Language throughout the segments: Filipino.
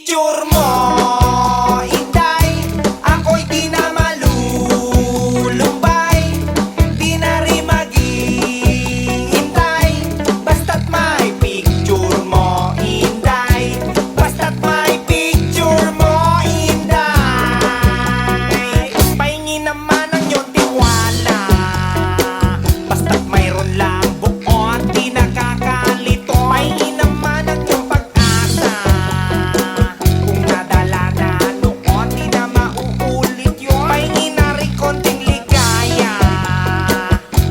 picture mo, Inday, ako'y di na malulumbay, di na rin maghihintay, basta't may picture mo, Inday, basta't may picture mo, Inday. Pahingi naman ang iyong tiwala, basta't mayroon lang buon, di nakakalito. Pahingi naman ang iyong pag-asa, kung nadala na noon, di na mauulit yun. Pahingi na rin konting ligaya,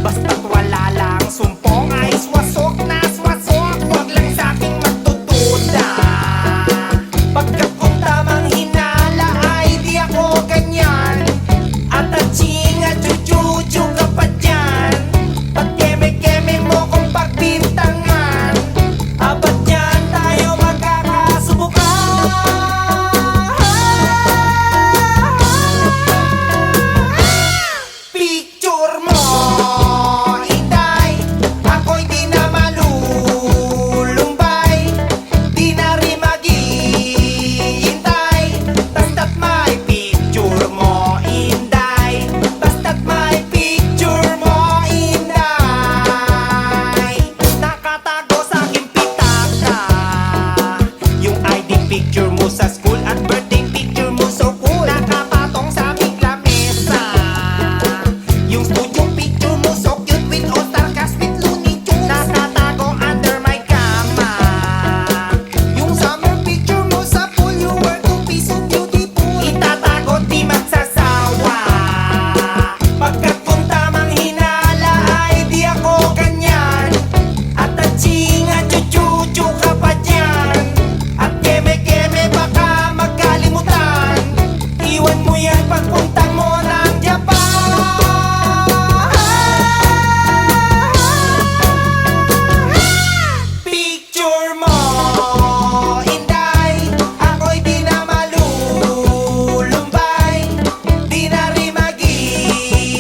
basta't wala lang sumpong, ay swasok na swasok, huwag lang sa'king magtutuda. Pagkat kung tamang hinala ay di ako ganyan, at aching at chuchuchu ka pa dyan, at keme-keme mo kung pagbintangan, abat dyan tayo magkakasubukan. Picture mo, Inday, ako'y di na malulumbay, di na rin maghihintay, basta't may picture mo, Inday, basta't may picture mo, Inday. Nakatago sa aking pitaka yung ID picture mo sa school at birthday picture mo so cool. Nakapatong sa aming lamesa yung studio picture mo so cute with all star cast with Looney Tunes. Nakatago under my kama yung summer picture mo sa pool, you were too peace so beautiful. Itatago di magsasawa, pagkat kung tamang hinala ay di ako ganyan, at aching at chuchuchu ka pa dyan, at keme-keme baka magkalimutan, iwan mo yan pagpunta mo ng Japan. Picture mo, Inday, ako'y di na malulumbay, di na rin maghihintay,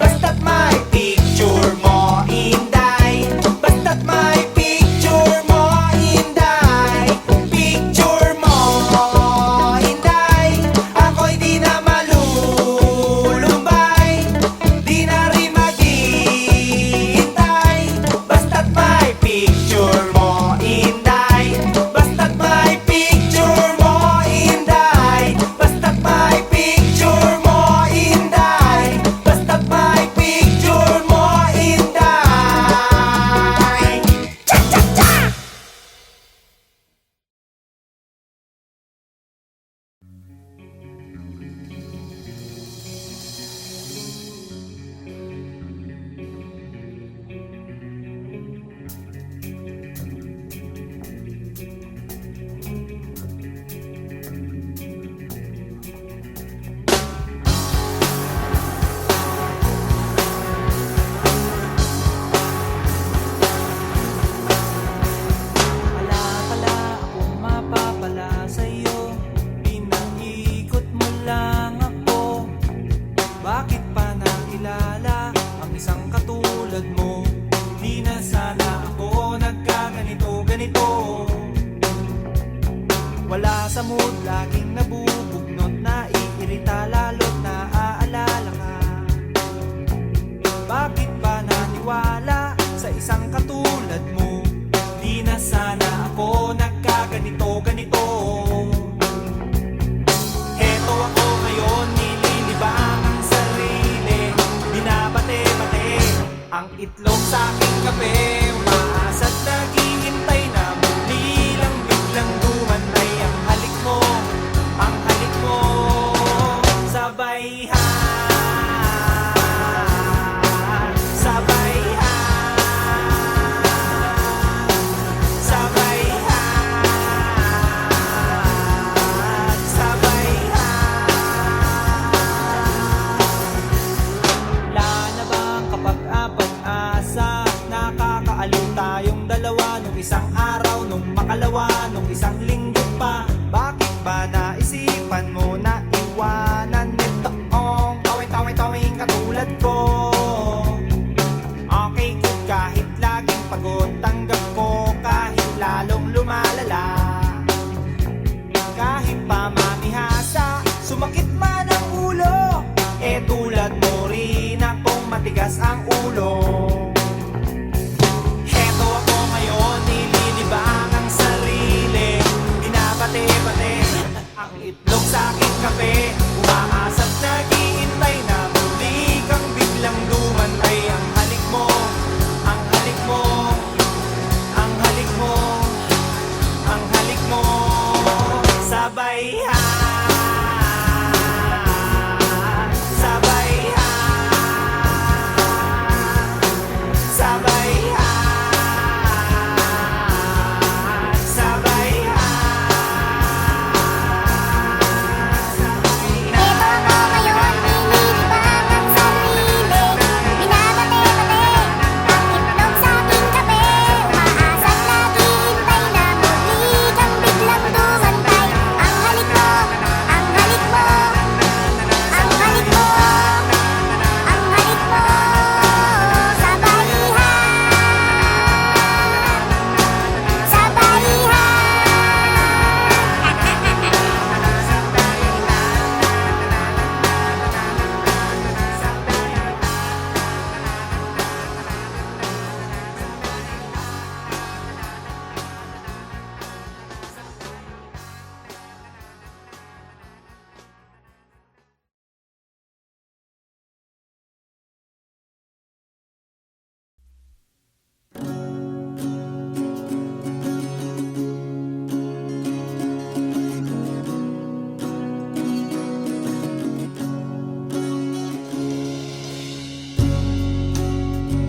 basta't may picture mo, Inday, basta't may picture mo, Inday. Picture mo, Inday, ako'y di na malulumbay, di na rin maghihintay, basta't may picture mo, Inday, basta't may picture mo, Inday, basta't may picture mo, Inday, basta't may picture mo, Inday. Cha-cha-cha! Wala pala akong mapapala sa'yo, pinag-ikot mo lang ako. Bakit pa nakilala ang isang katulad mo? Di na sana ako nagkaganito-ganito. Wala sa mood, laging nabubugnot, naiirita lalo't naaalala ka. Bakit ba naniwala sa isang katulad mo? Di na sana ako nagkaganito-ganito. Heto ako ngayon, nililibang ang sarili, binabate-bate ang itlog sa aking kape. Umaasa't naghihintay na muli lang biglang dumantay ang halik mo, ang halik mo. Sabay ha, sabay ha, sabay ha, sabay ha. Wala na bang kapag-apag-asa? Nakakaaliw tayong dalawa, nung isang araw, nung makalawa, nung isang linggo pa. Bakit ba naisipan mo na iwanan nitoong tawing-tawing katulad ko? Okay good kahit laging pagod, tanggap ko kahit lalong lumalala.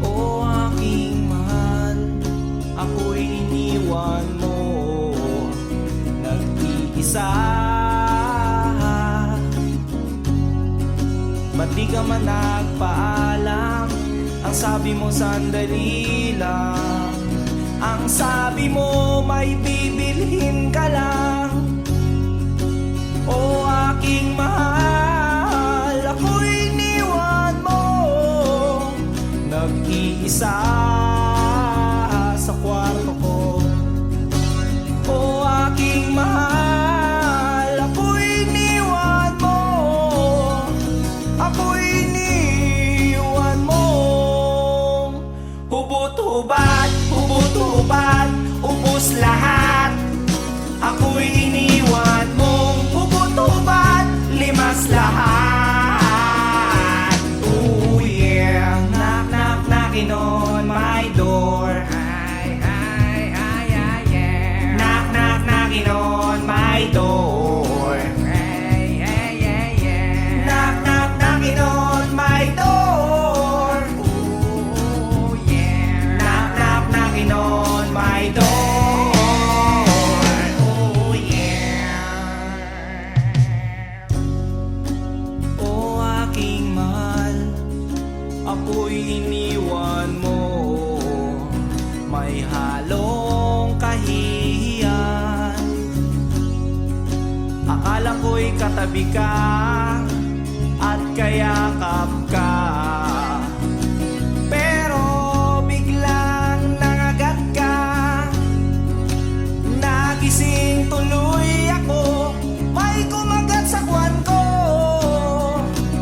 O aking mahal, ako'y iniwan mo, nag-iisa. Ba't di ka man nagpaalam? Ang sabi mo sandali lang. Ang sabi mo may bibilhin ka lang. O aking mahal, ako'y iniwan mo, nag-iisa sa kwarto ko. O aking mahal, ako'y iniwan mo, ako'y iniwan mo. Hubot-hubad, hubot-hubad, ubos lahat. Ako'y iniwan mong hubot-hubad, limas lahat. Ooh yeah, knock knock knocking on my door. Ay, ay, ay, ay, yeah. Knock knock knocking on my door. Ay, ay, ay, yeah. Knock knock knocking on my door. Ooh yeah. Knock knock knocking on my door. Oh yeah. O aking mahal, ako'y iniwan mo, may halong kahihiyan. Akala ko'y katabi ka at kayakap ka, pero biglang nangagat ka. Nagising tuloy ako, may kumagat sa kwan ko.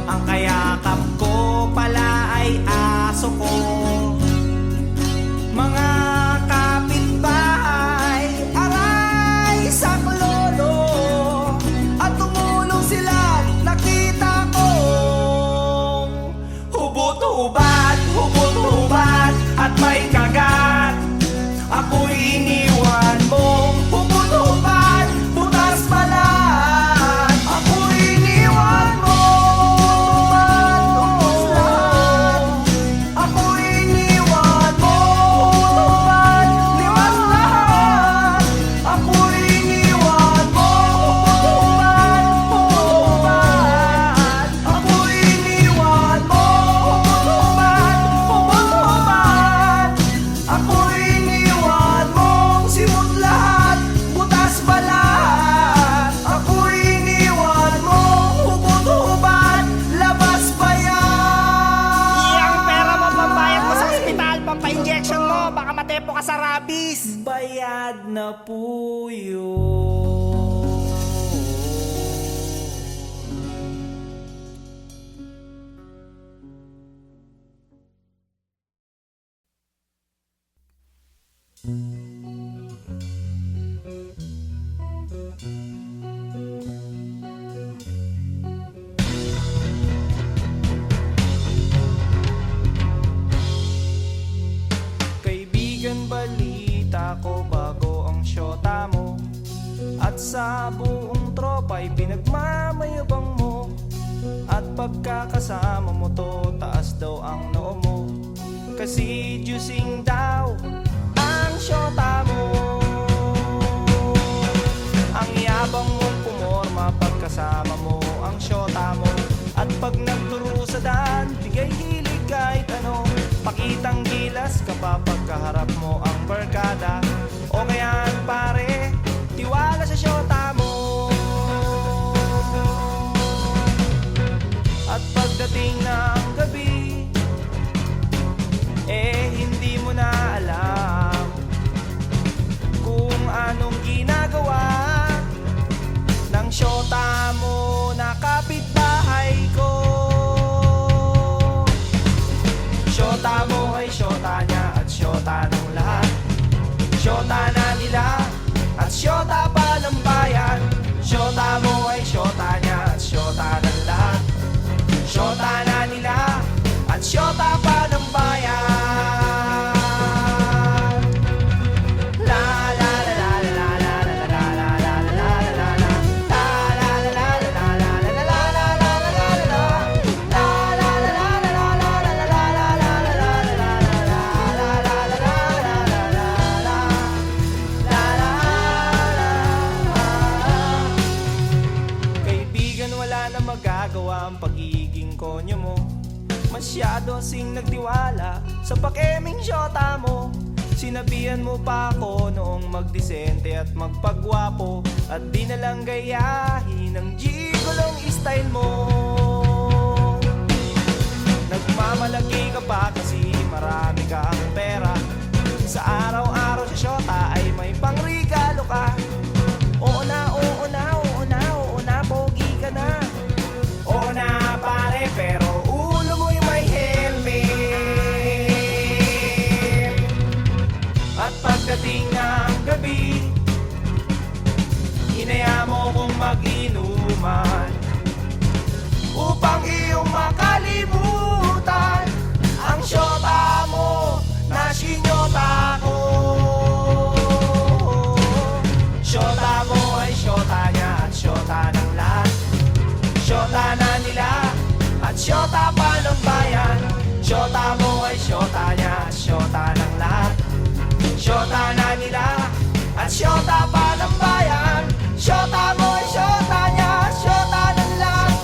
Ang kayakap ko pala ay aso ko. Mga kapitbahay, aray sa lolo, at tumulong sila, nakita ko. Hubot-hubad, hubot-hubad, at may kagat. Ako'y iniwan mo, hubot-hubad, butas balat. Ako'y iniwan mo, ubos lahat. Ako'y iniwan mo, hubot-hubad, liwas lahat. Ako'y iniwan mo, hubot-hubad, hubot-hubad. Ako'y iniwan mo, hubot-hubad, hubot-hubad. Ako'y iniwan mong simot lahat, butas balat. Ako'y iniwan mong hubot-hubad, labas bayan. Yang pera mo pambayad mo sa ospital, pampa-injection mo, baka matepo ka sa rabies. Bayad na po yun. Kaibigan, balita ko bago ang syota mo, at sa buong tropa'y pinagmamayabang mo. At pagkakasama mo to, taas daw ang noo mo. Kasi juicing daw ang syota mo. Ang yabang mong pumorma pagkasama mo ang syota mo. At pag nagdurusadan, bigay hilig kahit ano. Pakitang gilas kapag pagkaharap mo ang barkada. O kayaan pare, tiwala sa syota mo. At pagdating ng gabi, hindi mo na alam kung anong ginagawa ng syota mo na kapitbahay ko. Syota mo ay syota niya at syota ng lahat. Syota na nila at syota pa ng bayan. Syota mo ay syota niya at syota ng lahat. Syota na nila at syota pa ng bayan. Kaibigan, wala na magagawa ang pagiging konyo mo. Masyado sing nagtiwala sa pakeming syota mo. Sinabihan mo pa ako noong magdisente at magpagwapo, at di na lang gayahin ang gigolong style mo. Nagmamalagi ka pa kasi marami kang pera. Sa araw-araw sa syota ay may pangregalo ka. Oo na, oo na, oo na, oo na, pogi ka na. Oo na pare, pero ulo mo'y may helmet. At pagdating ng gabi, hinaya mo kong mag-inuman upang iyong makalimutan ang syota mo na sinyota ko. Syota mo ay syota niya at syota ng lahat. Syota na nila at syota pa ng bayan. Syota mo ay syota niya at syota ng lahat. Syota na nila at syota pa ng bayan. Syota mo ay syota niya at syota ng lahat.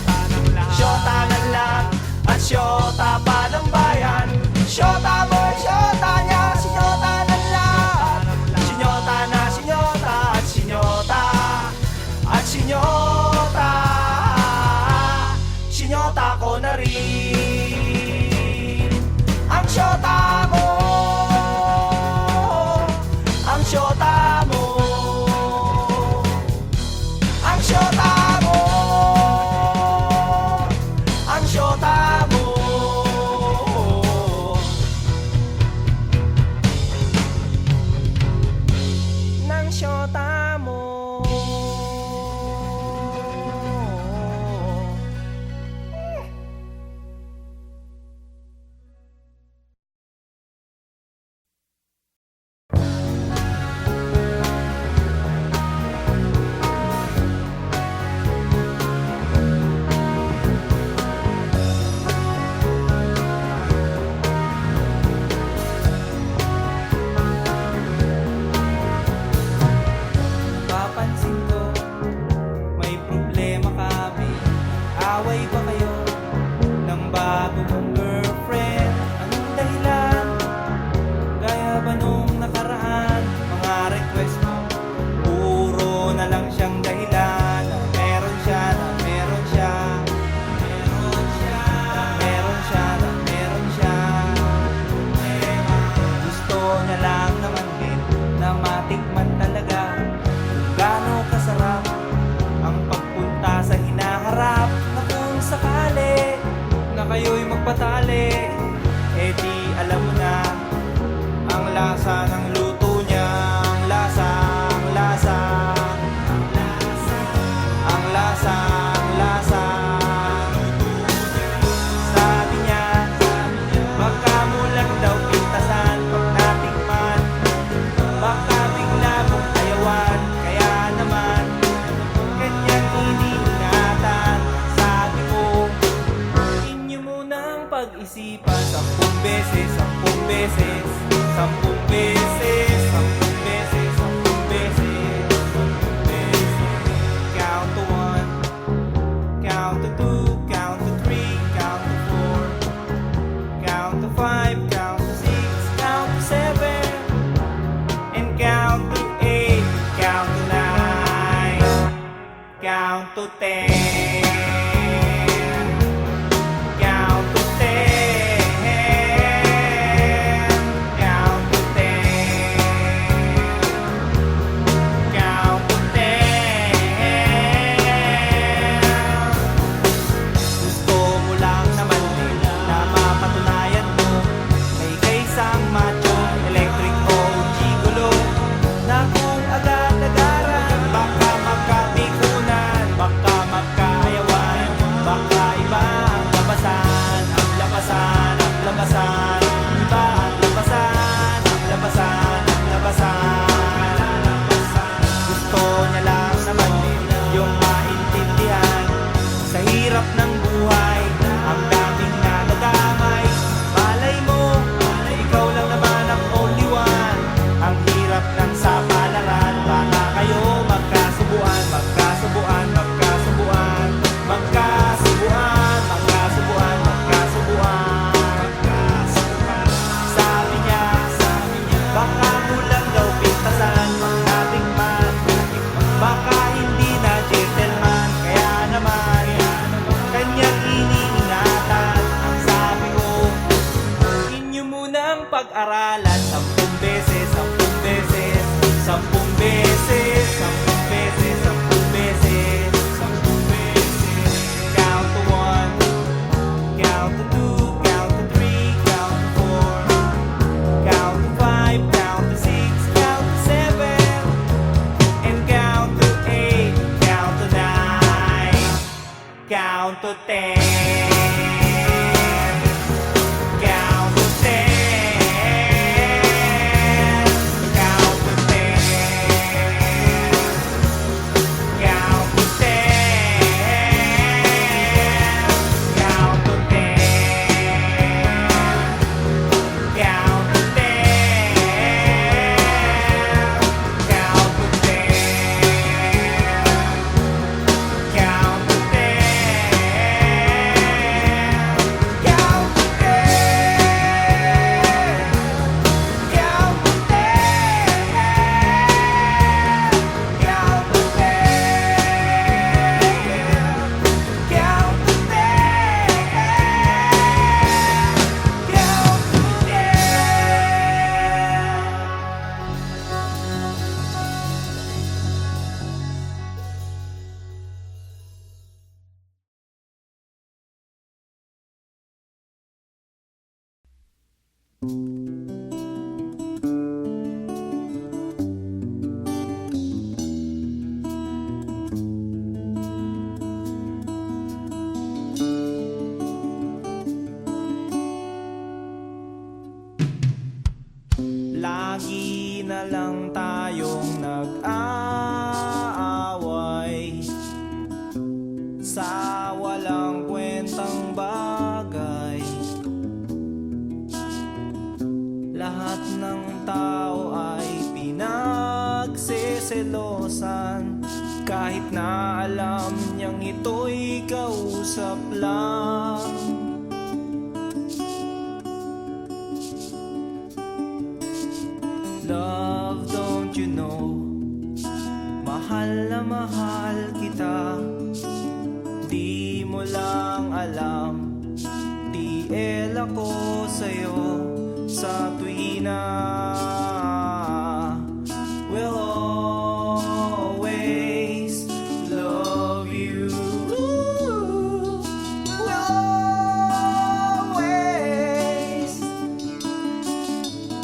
Syota ng lahat at syota pa ng bayan. Syota mo ay syota niya at syota ng lahat. Sinyota na sinyota at sinyota at sinyota. Sinyota ko na rin ang syota mo. Ang syota mo. Ang syota mo. Ang syota mo. Ng syota mo. Papansin ko, may problema kami. Away ba kayo ng bago mong girlfriend? Anong dahilan? Gaya ba nung nakaraan? Mga request mo, puro na lang siyang dahilan. Na meron siya, na meron siya. Meron siya, na meron siya, na meron siya. Gusto niya lang naman din na matikman talaga kung gaano kasarap ang pagpunta sa hinaharap. Na kung sakali na kayo'y magpatali, di alam mo na ang lasa ng luto niya. Ang lasa, ang lasa, ang lasa, ang lasa, ang lasa. Sabi niya, baka mo lang daw pintasan pag natikman. Baka bigla mong ayawan, kaya naman ganyan Count to 10. Count to 10. Count to 10. Count to 10. Gusto mo lang naman na mapatunayan mo may kaisang macho, electric o gigolo na kung agad-agaran baka magkapikunan, baka magkayawan, baka iba ang labasan, ang labasan, ang labasan, iba ang labasan, ang labasan, ang labasan. Gusto niya lang naman yung maintindihan sa hirap ng buhay, ang daming nadadamay. Malay mo, ikaw lang naman ang only one. Ang hirap ng sapalaran, baka kayo magkasubuan, magkasubuan, magkasubuan, magkasubuan, magkasubuan, magkasubuan. Sabi niya, baka kulang daw pintasan, pagdating man, baka hindi na gentleman, kaya naman kanyang iniingatan. Ang sabi ko, inyo munang pag-aralan 10 beses, 10 beses, 10 beses, 10 beses, 10 beses, 10 beses. Count to 1, count to 2, count to 3, count to 4, count to 5, count to 6, count to 7, and count to 8, count to 9, count to 10. Count to 10. Count to 10. Count to 10. Count to 10. Count to 10. Count to 10. Count to 10. Count to Lagi na lang tayong nag-aaway sa walang kwentang bagay. Lahat ng tao ay pinagseselosan, kahit na alam niyang ito'y kausap lang. Love, don't you know, mahal na mahal kita. Di mo lang alam, TL ako sa'yo sa tuwina. We'll always love you. We'll always.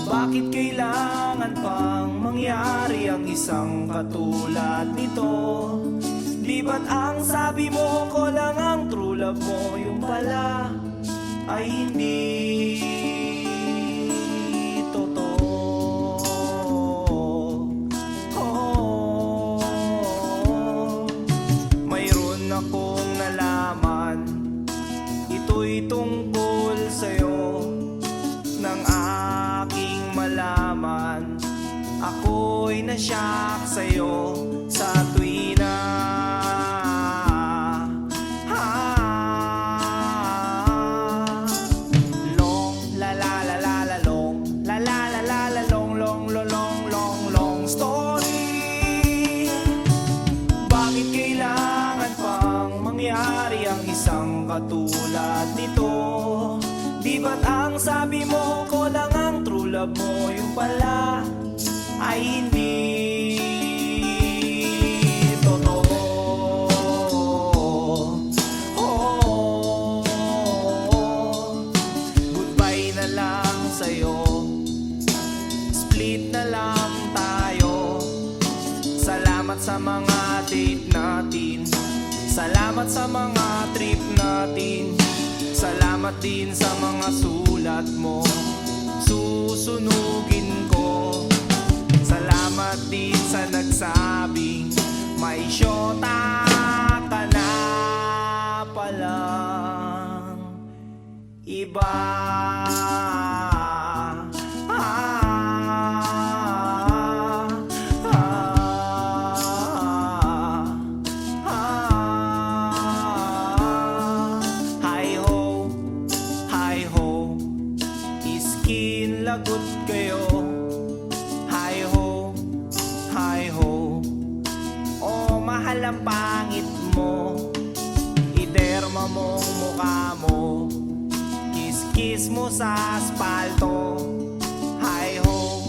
Bakit kailangan pang mangyari ang isang katulad nito? Di ba't ang sabi mo ko lang ang true love mo, yung pala ay hindi totoo. Mayroon akong nalaman, ito'y tungkol sa'yo. Nang aking malaman, ako'y nasyak sa'yo sa tuwina. Long la la la la la long la la la la la long long long long long long story. Bakit kailangan ba't ang sabi mo ko lang ang true love mo? Yung pala ay hindi totoo. Oh, goodbye na lang sa'yo, split na lang tayo. Salamat sa mga date natin, salamat sa mga trip natin, salamat din sa mga sulat mo, susunugin ko. Salamat din sa nagsabing may syota ka na palang iba. Iskin lagot kayo. Hi ho, hi ho. Oh, mahal ang pangit mo, iderma mong mukha mo, kiss-kiss mo sa asfalto. Hi ho,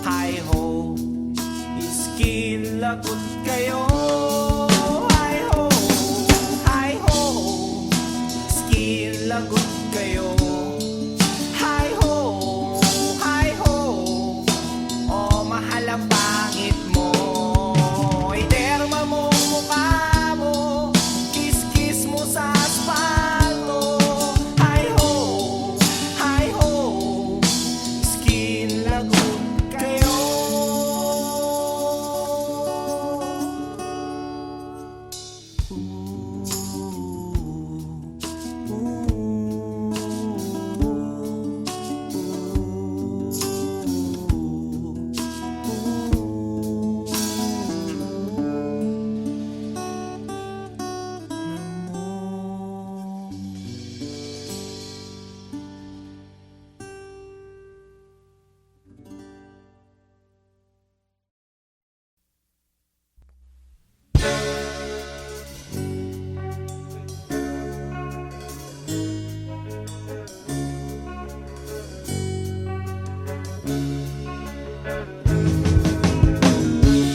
hi ho. Iskin lagot kayo. Hi ho, hi ho. Iskin lagot kayo. Hi ho, hi ho. Oh, mahal ang pangit mo, iderma mo mukha mo, kiss-kiss mo sa asfalto. Hi ho, hi ho. Skin lagot kayo.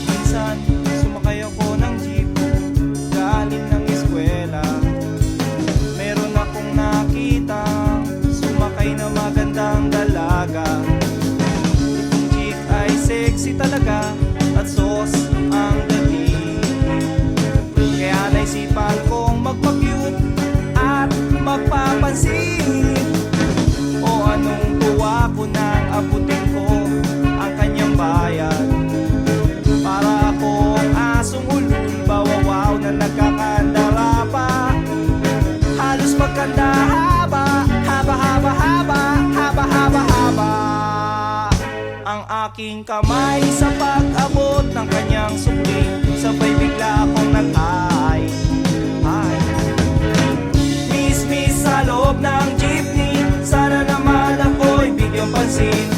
Minsan, sumakay ako ng jeep, galing ng eskwela. Meron akong nakita, sumakay na magandang dalaga. Itong chick ay sexy talaga, at sos ang dating. Kaya naisipan kong magpa-cute at magpapansin. O anong tuwa ko nang abutin ko ang kanyang bayan. Para akong asong ulul, bawawaw na nagkakandara pa. Halos magkanda haba, haba, haba, haba, haba, haba, haba. Ang aking kamay sa pag-abot ng kanyang sukli, sabay bigla akong nag-ay. Miss, miss sa loob ng jeepney, sana naman ako'y bigyang pansin.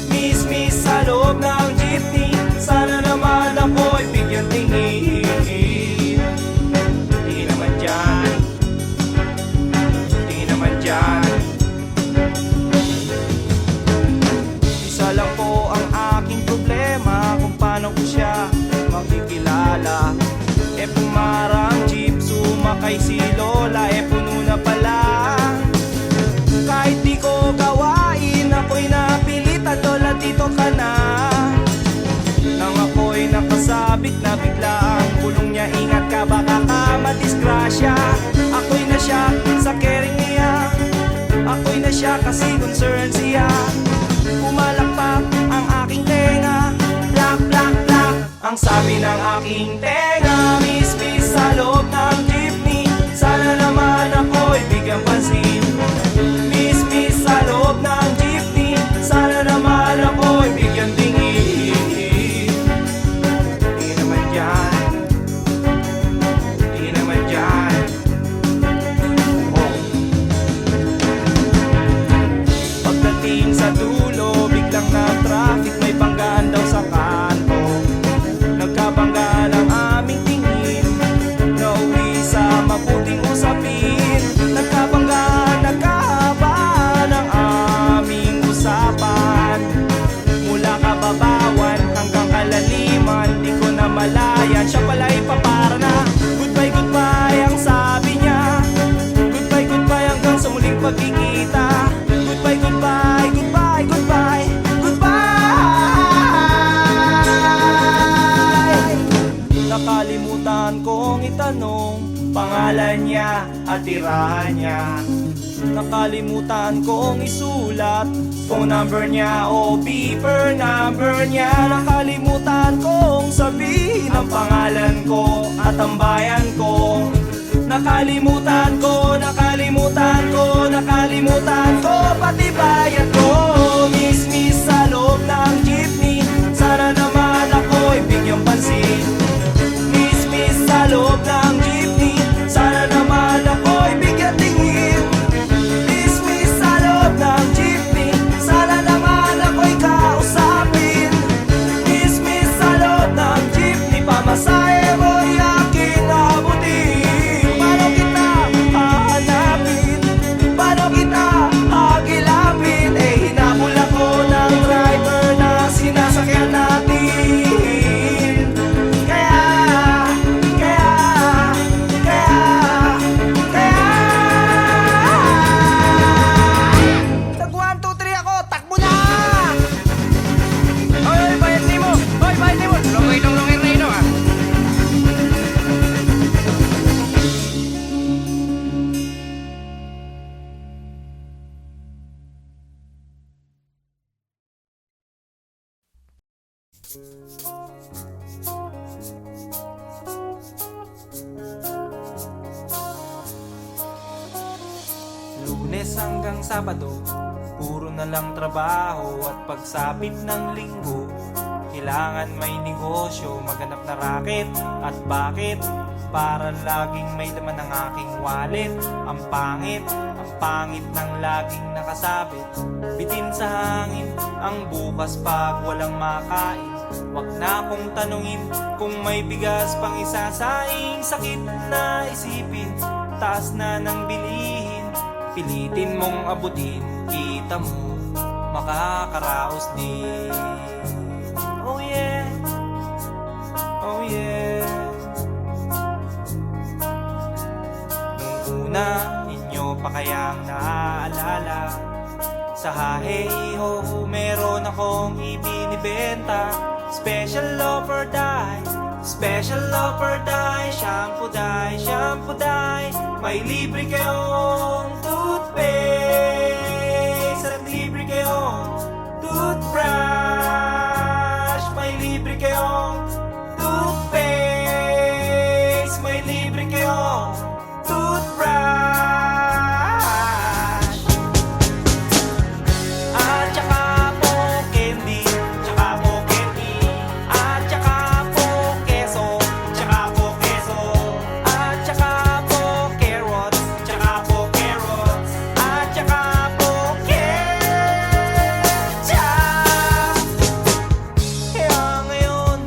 Miss, miss sa loob ng jeepney, sana naman ako'y bigyang tingin. Di naman dyan, di naman dyan. Isa lang po ang aking problema, kung paano ko siya makikilala. E pumarang jeep, sumakay si Lola, e puno na pala. Kahit di ko gawain, ako'y napilitan, Lola dito ka na. Nang ako'y nakasabit na bigla ang bulong niya, ingat ka baka ka madisgrasya. Ako'y na siya sa caring niya, ako'y na siya kasi concern siya. Pumalakpak ang aking tenga, plak, plak, plak. Ang sabi ng aking tenga, miss, miss sa loob ng jeepney, sana naman ako'y bigyang pansin. Miss, miss sa loob ng jeepney, sana naman ako'y bigyang tingin. Di naman dyan, di naman dyan. Oh. Pagdating sa dulo, biglang na traffic, may banggaan daw sa kanto. Nagkabangga lang aming Nakalimutan kong itanong pangalan niya at tirahan niya. Nakalimutan kong isulat phone number niya o beeper number niya. Nakalimutan kong sabihin ang pangalan ko at ang bayan ko. Nakalimutan ko, nakalimutan ko, nakalimutan ko pati bayan ko. Miss sa loob ng jeepney, sana naman ako'y bigyang pansin. Miss sa loob ng jeepney, sana naman ako'y bigyan tingin. Miss sa loob ng jeepney, sana naman ako'y kausapin. Miss sa loob ng jeepney, pamasahe mo'y aking abutin. Paano kita hahanapin? Paano kita hagilapin? Eh hinabol ako ng driver na sinasakyan natin. Tag 1, 2, 3 ako, takbo na! Oy, bayad ni mo! Oy, bayad ni mo! Lungay na ino ah! Lunes hanggang Sabado, puro na lang trabaho. At pagsapit ng linggo, kailangan may negosyo, maghanap na raket. At bakit? Para laging may laman ng aking wallet. Ang pangit ng laging nakasabit. Bitin sa hangin ang bukas pag walang makain. Wag na akong tanungin kung may bigas pang isasaing. Sakit na isipin, taas na ng bilihin. Pilitin mong abutin, kita mo, makakaraos din. Oh yeah, oh yeah. Nung una, inyo pa kayang naaalala, sa haheho meron akong ibinibenta. Special offer die, special offer die. Shampoo die, shampoo die. May libre kayong toothpaste at libre kayong toothbrush. May libre kayong toothpaste. May libre kayong toothbrush. At saka po candy, tsaka po candy. At saka po keso, tsaka po keso. At saka po carrots, tsaka po carrots. At saka po ketchup. Kaya ngayon,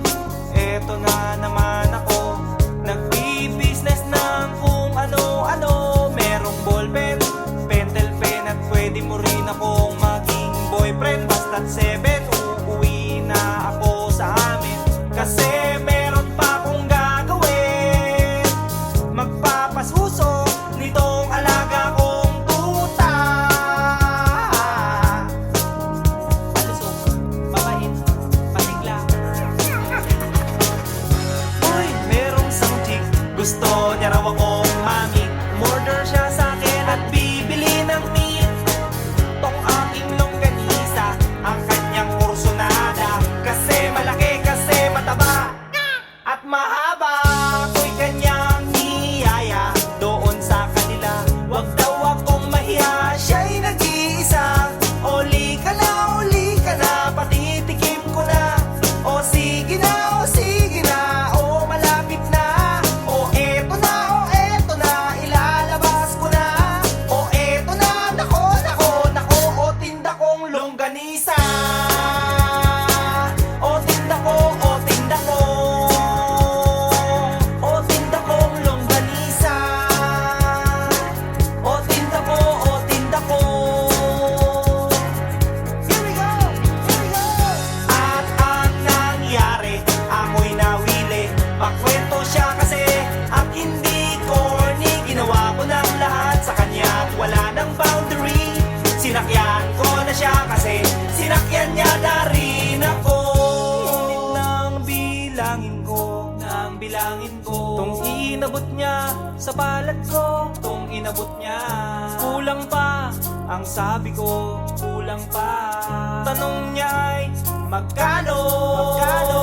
eto na naman ako, nagbi-business ng kung ano-ano. Merong ballpen, pentel pen, at pwede mo rin akong maging boyfriend. Basta't 7, uuwi na ako sa amin. Kasi meron pa akong gagawin. Magpapasuso nitong alaga kong tuta. Palusog, mabait, pasigla. Uy, merong isang chick, gusto niya raw akong mami. Murder siya sa akin at bibili ng meat. Tong aking longganisa, ang kanyang kursunada. Kasi malaki, kasi mataba at mahaba. Ako'y kanyang niyaya doon sa kanila. Wag daw akong mahiya, siya'y nag-iisa. Uli ka na, patitikim ko na. O sige na, o malapit na. O eto na, ilalabas bibilangin ko. Tong inabot niya sa palad ko, tong inabot niya. Kulang pa, ang sabi ko, kulang pa. Tanong niya ay, magkano? Magkano?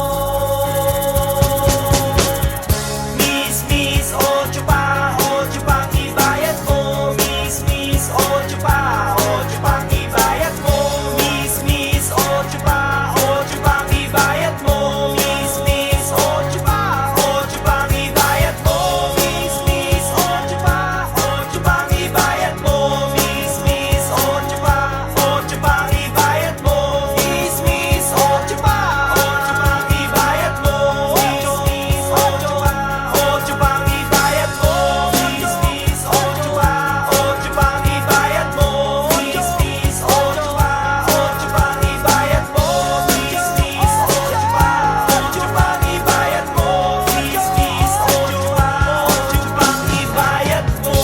Miss, ocho pa ang ibayad mo. Miss, ocho pa ang ibayad mo. Miss, ocho pa ang ibayad mo. Miss, ocho pa ang ibayad mo. Miss, ocho pa ang ibayad mo. Miss, ocho pa ang ibayad mo. Miss, ocho pa ang ibayad mo. Miss, ocho pa ang ibayad mo. Miss, ocho pa ang ibayad mo. Miss, ocho pa ang ibayad mo. Miss, ocho pa ang ibayad mo. Miss, ocho pa ang ibayad mo.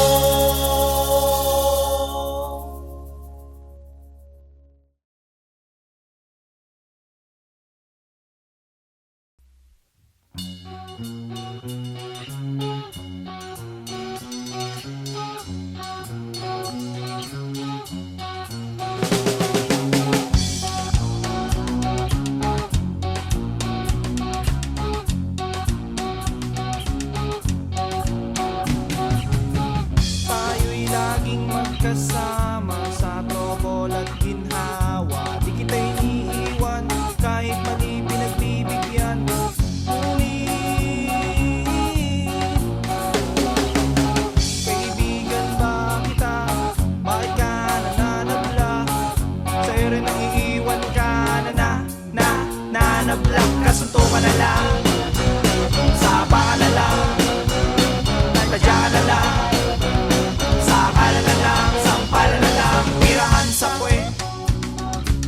Tayo'y laging magkasama sa trobol at ginhawa. Di kita iniiwan kahit mali pinagbibigyan. Ngunit kaibigan ba kita? Bakit ka nananabla? Sa'yo rin ang iiwan ka nanabla. Kasunto ka na lang, sapa ka na lang, tadya ka na lang. Sakala na lang, sampala na lang. Tirahan sa puwet,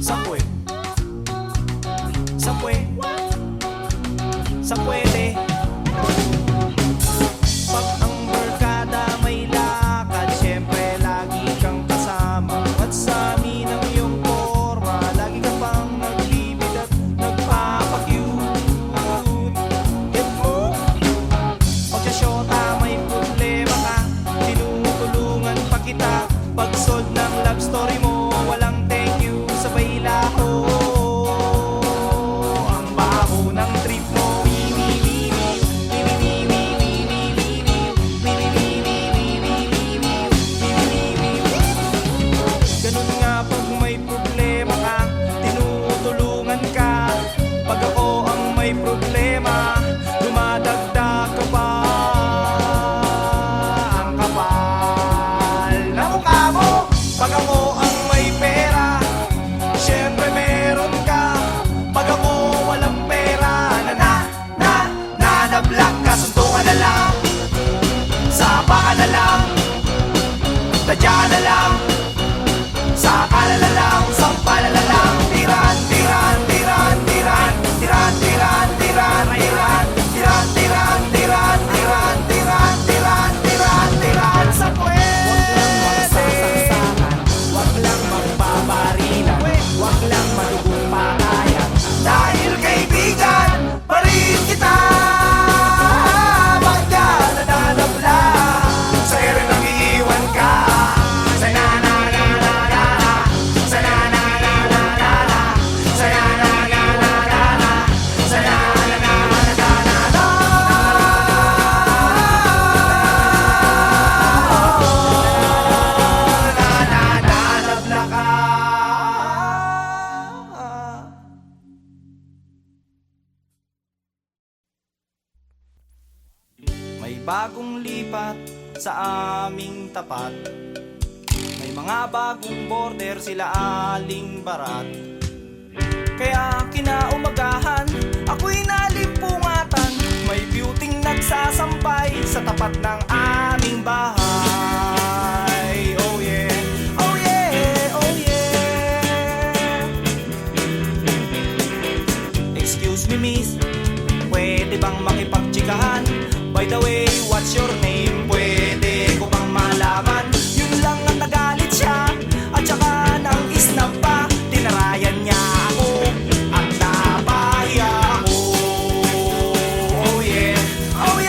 sa puwet, sa puwet, sa pwede. Pag ang barkada may lakad, syempre lagi kang kasama. At sa amin ang iyong forma, lagi ka pang naglibid at nagpapakyut. Get mo? Pag sa syota may problema ka, tinutulungan pa kita. Pag sold ng love story mo, walang thank you, sabay laho. Ang baho ng trip mo. Ganun nga pag may problema ka, tinutulungan ka. Pag ako ang may problema, dumadagdag ka pa. Ang kapal na mukha mo. Pag ako ang may pera, syempre meron ka. Pag ako walang pera, nanablock ka. Sunto ka na lang, sapa ka na lang, tadya ka na lang. Sakala na lang, sampala na lang. Tiran, tiran, tiran, tiran, tiran, tiran, tiran, tiran, tiran, tiran, tiran, tiran, tiran, tiran, tiran, tiran. Sa puwede. Wag lang magsasaksakan, wag lang magbabarilan, wag lang madugong patayan. Dahil kaibigan pa rin kita. Bakit ka nananabla? Sa'yo rin ang iiwan ka. Sa nananabla ka. May bagong lipat sa aming tapat. May mga bagong border sila aling barat. Kaya kinaumagahan, ako'y nalimpungatan. May beauty nagsasampay sa tapat ng aming bahay. Oh yeah, oh yeah, oh yeah. Excuse me miss, pwede bang makipagtsikahan? By the way, what's your name? Pwede ko bang malaman? Yun lang ang nagalit siya, at saka nang isnab pa. Tinarayan niya ako at napahiya ako. Oh yeah, oh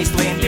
size 20